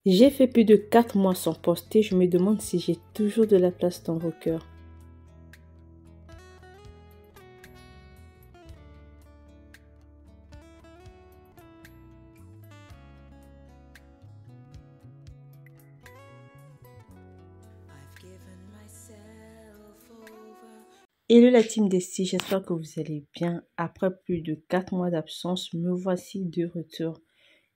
J'ai fait plus de 4 mois sans poster, je me demande si j'ai toujours de la place dans vos cœurs. Hello la team Desti, j'espère que vous allez bien. Après plus de 4 mois d'absence, me voici de retour.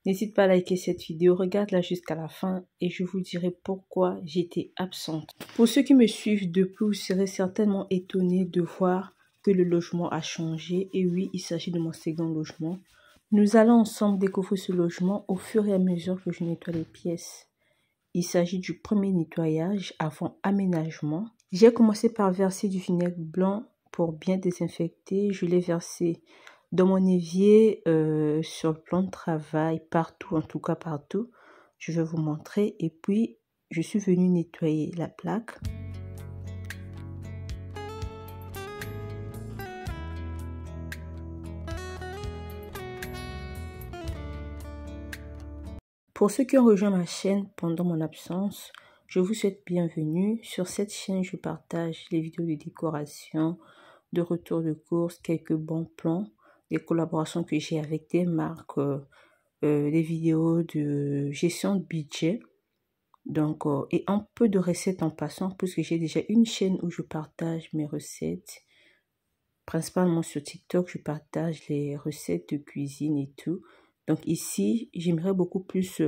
N'hésite pas à liker cette vidéo, regarde-la jusqu'à la fin et je vous dirai pourquoi j'étais absente. Pour ceux qui me suivent depuis, vous serez certainement étonnés de voir que le logement a changé. Et oui, il s'agit de mon second logement. Nous allons ensemble découvrir ce logement au fur et à mesure que je nettoie les pièces. Il s'agit du premier nettoyage avant aménagement. J'ai commencé par verser du vinaigre blanc pour bien désinfecter. Je l'ai versé dans mon évier, sur le plan de travail, partout, en tout cas partout. Je vais vous montrer. Et puis, je suis venue nettoyer la plaque. Pour ceux qui ont rejoint ma chaîne pendant mon absence, je vous souhaite bienvenue. Sur cette chaîne, je partage les vidéos de décoration, de retour de course, quelques bons plans, des collaborations que j'ai avec des marques, des vidéos de gestion de budget. Donc, et un peu de recettes en passant, puisque j'ai déjà une chaîne où je partage mes recettes. Principalement sur TikTok, je partage les recettes de cuisine et tout. Donc ici, j'aimerais beaucoup plus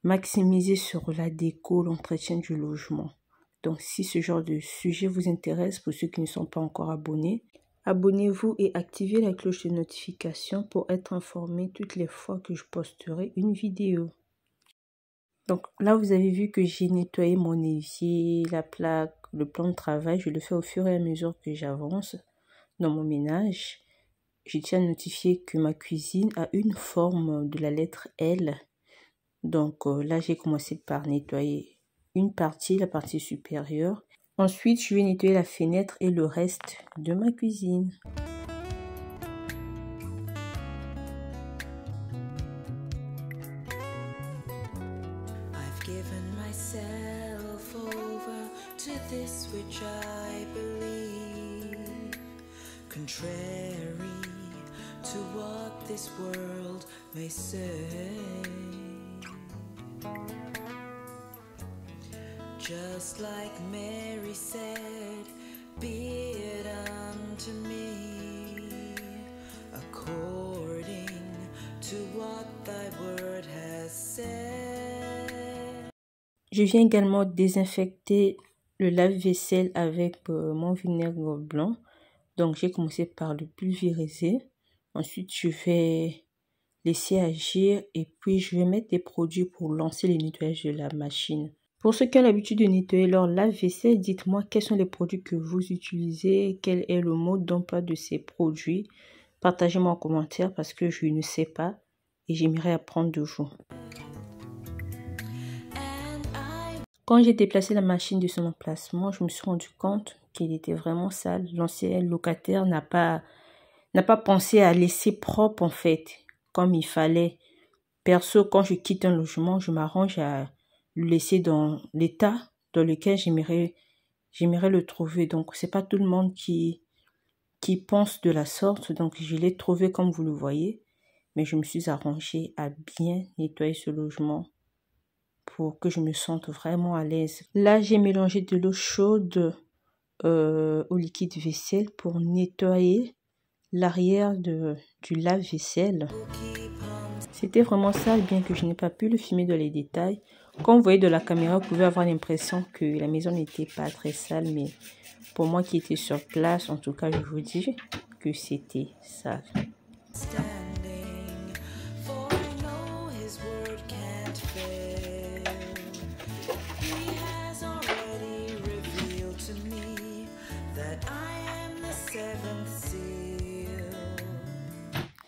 maximiser sur la déco, l'entretien du logement. Donc si ce genre de sujet vous intéresse, pour ceux qui ne sont pas encore abonnés, abonnez-vous et activez la cloche de notification pour être informé toutes les fois que je posterai une vidéo. Donc là, vous avez vu que j'ai nettoyé mon évier, la plaque, le plan de travail. Je le fais au fur et à mesure que j'avance dans mon ménage. Je tiens à notifier que ma cuisine a une forme de la lettre L. Donc là, j'ai commencé par nettoyer une partie, la partie supérieure. Ensuite, je vais nettoyer la fenêtre et le reste de ma cuisine. Contrary to what this world may say, just like Mary said, be it unto me according to what thy word has said. Je viens également désinfecter le lave-vaisselle avec mon vinaigre blanc. Donc, j'ai commencé par le pulvériser. Ensuite, je vais laisser agir et puis je vais mettre des produits pour lancer le nettoyage de la machine. Pour ceux qui ont l'habitude de nettoyer leur lave-vaisselle, dites-moi quels sont les produits que vous utilisez, quel est le mode d'emploi de ces produits. Partagez-moi en commentaire parce que je ne sais pas et j'aimerais apprendre de vous. Quand j'ai déplacé la machine de son emplacement, je me suis rendu compte qu'elle était vraiment sale. L'ancien locataire n'a pas pensé à laisser propre en fait, comme il fallait. Perso, quand je quitte un logement, je m'arrange à le laisser dans l'état dans lequel j'aimerais le trouver. Donc, c'est pas tout le monde qui pense de la sorte. Donc, je l'ai trouvé comme vous le voyez. Mais je me suis arrangée à bien nettoyer ce logement pour que je me sente vraiment à l'aise. Là, j'ai mélangé de l'eau chaude au liquide vaisselle pour nettoyer l'arrière du lave-vaisselle. C'était vraiment sale, bien que je n'ai pas pu le filmer dans les détails. Quand vous voyez de la caméra, vous pouvez avoir l'impression que la maison n'était pas très sale, mais pour moi qui étais sur place, en tout cas, je vous dis que c'était sale.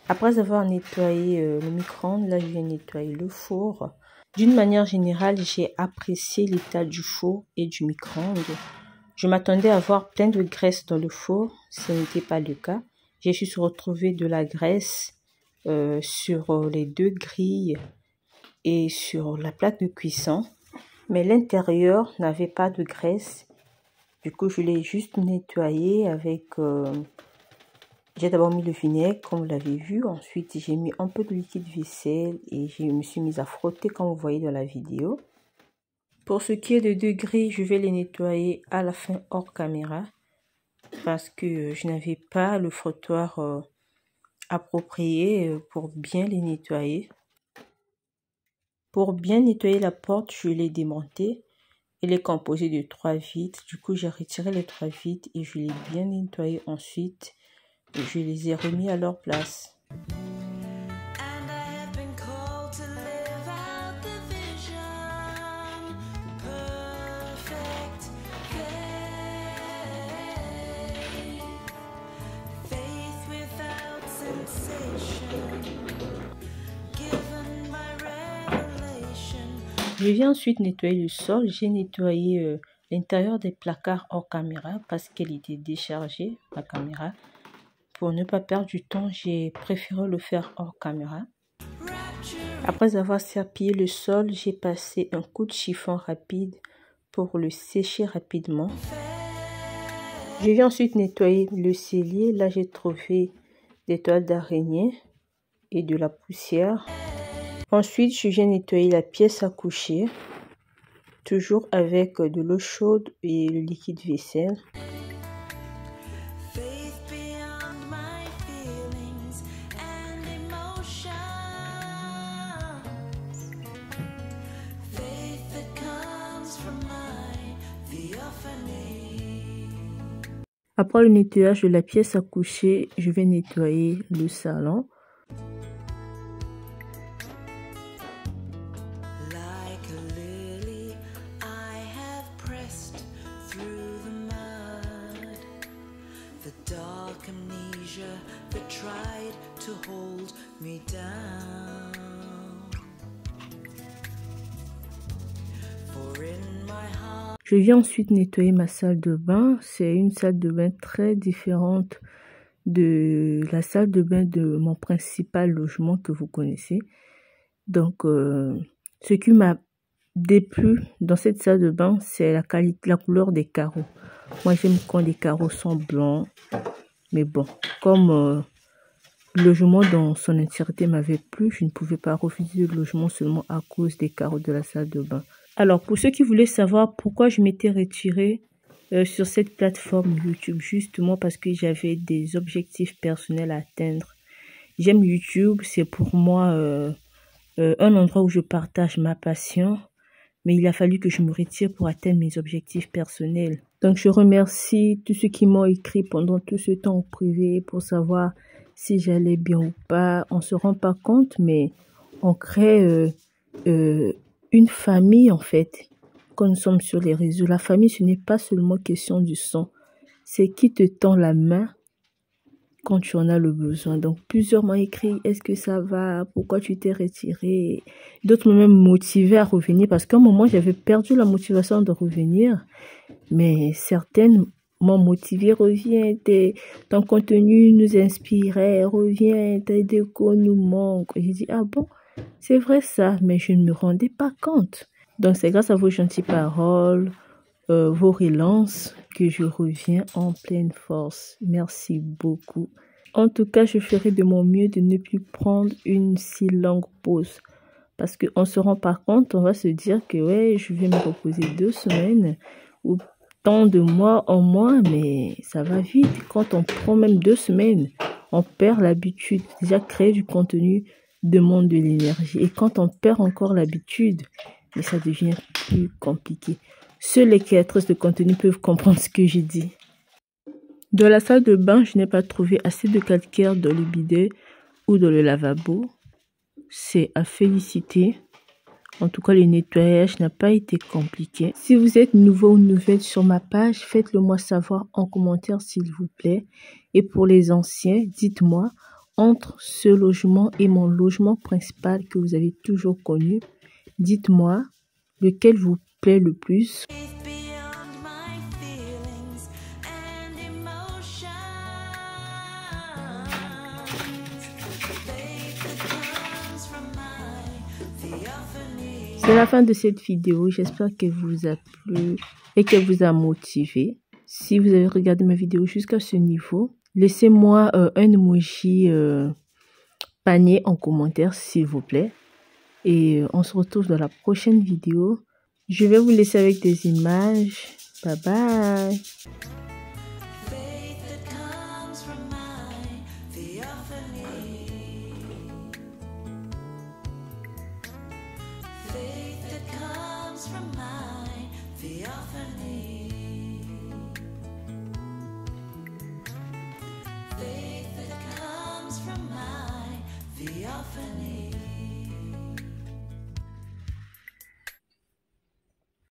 Après avoir nettoyé le micro-ondes, là je viens nettoyer le four. D'une manière générale, j'ai apprécié l'état du four et du micro-ondes. Je m'attendais à avoir plein de graisse dans le four, ce n'était pas le cas. J'ai juste retrouvé de la graisse sur les deux grilles et sur la plaque de cuisson, mais l'intérieur n'avait pas de graisse. Du coup, je l'ai juste nettoyé avec... J'ai d'abord mis le vinaigre, comme vous l'avez vu. Ensuite, j'ai mis un peu de liquide vaisselle et je me suis mise à frotter, comme vous voyez dans la vidéo. Pour ce qui est de degrés, je vais les nettoyer à la fin hors caméra parce que je n'avais pas le frottoir approprié pour bien les nettoyer. Pour bien nettoyer la porte, je l'ai démontée. Elle est composée de 3 vitres. Du coup, j'ai retiré les 3 vitres et je l'ai bien nettoyé ensuite. Je les ai remis à leur place. Je viens ensuite nettoyer le sol. J'ai nettoyé l'intérieur des placards hors caméra parce qu'elle était déchargée, la caméra. Pour ne pas perdre du temps, j'ai préféré le faire hors caméra. Après avoir serpillé le sol, j'ai passé un coup de chiffon rapide pour le sécher rapidement. Je viens ensuite nettoyer le cellier. Là, j'ai trouvé des toiles d'araignée et de la poussière. Ensuite, je viens nettoyer la pièce à coucher, toujours avec de l'eau chaude et le liquide vaisselle. Après le nettoyage de la pièce à coucher, je vais nettoyer le salon. Je viens ensuite nettoyer ma salle de bain. C'est une salle de bain très différente de la salle de bain de mon principal logement que vous connaissez. Donc, ce qui m'a déplu dans cette salle de bain, c'est la couleur des carreaux. Moi, j'aime quand les carreaux sont blancs. Mais bon, comme le logement dans son entièreté m'avait plu, je ne pouvais pas refuser le logement seulement à cause des carreaux de la salle de bain. Alors, pour ceux qui voulaient savoir pourquoi je m'étais retirée sur cette plateforme YouTube, justement parce que j'avais des objectifs personnels à atteindre. J'aime YouTube, c'est pour moi un endroit où je partage ma passion, mais il a fallu que je me retire pour atteindre mes objectifs personnels. Donc, je remercie tous ceux qui m'ont écrit pendant tout ce temps en privé pour savoir si j'allais bien ou pas. On ne se rend pas compte, mais on crée une famille en fait. Quand nous sommes sur les réseaux, la famille, ce n'est pas seulement question du sang. C'est qui te tend la main quand tu en as le besoin. Donc, plusieurs m'ont écrit, est-ce que ça va? Pourquoi tu t'es retiré? D'autres m'ont même motivé à revenir parce qu'à un moment, j'avais perdu la motivation de revenir. Mais certaines m'ont motivé, reviens, ton contenu nous inspirait, reviens, tes décos nous manquent. J'ai dit, ah bon, c'est vrai ça, mais je ne me rendais pas compte. Donc, c'est grâce à vos gentilles paroles, vos relances, que je reviens en pleine force. Merci beaucoup. En tout cas, je ferai de mon mieux de ne plus prendre une si longue pause. Parce qu'on ne se rend pas compte, on va se dire que ouais, je vais me reposer 2 semaines ou tant de mois en mois, mais ça va vite. Quand on prend même 2 semaines, on perd l'habitude. Déjà, créer du contenu demande de l'énergie. Et quand on perd encore l'habitude, ça devient plus compliqué. Seules les créatrices de contenu peuvent comprendre ce que j'ai dit. Dans la salle de bain, je n'ai pas trouvé assez de calcaire dans le bidet ou dans le lavabo. C'est à féliciter. En tout cas, le nettoyage n'a pas été compliqué. Si vous êtes nouveau ou nouvelle sur ma page, faites-le moi savoir en commentaire s'il vous plaît. Et pour les anciens, dites-moi, entre ce logement et mon logement principal que vous avez toujours connu, dites-moi lequel vous plaît le plus. The C'est la fin de cette vidéo. J'espère qu'elle vous a plu et qu'elle vous a motivé. Si vous avez regardé ma vidéo jusqu'à ce niveau, laissez-moi un emoji panier en commentaire, s'il vous plaît. Et on se retrouve dans la prochaine vidéo. Je vais vous laisser avec des images. Bye bye. Faith that comes from my theophany. Faith that comes from my theophany. Faith that comes from my theophany.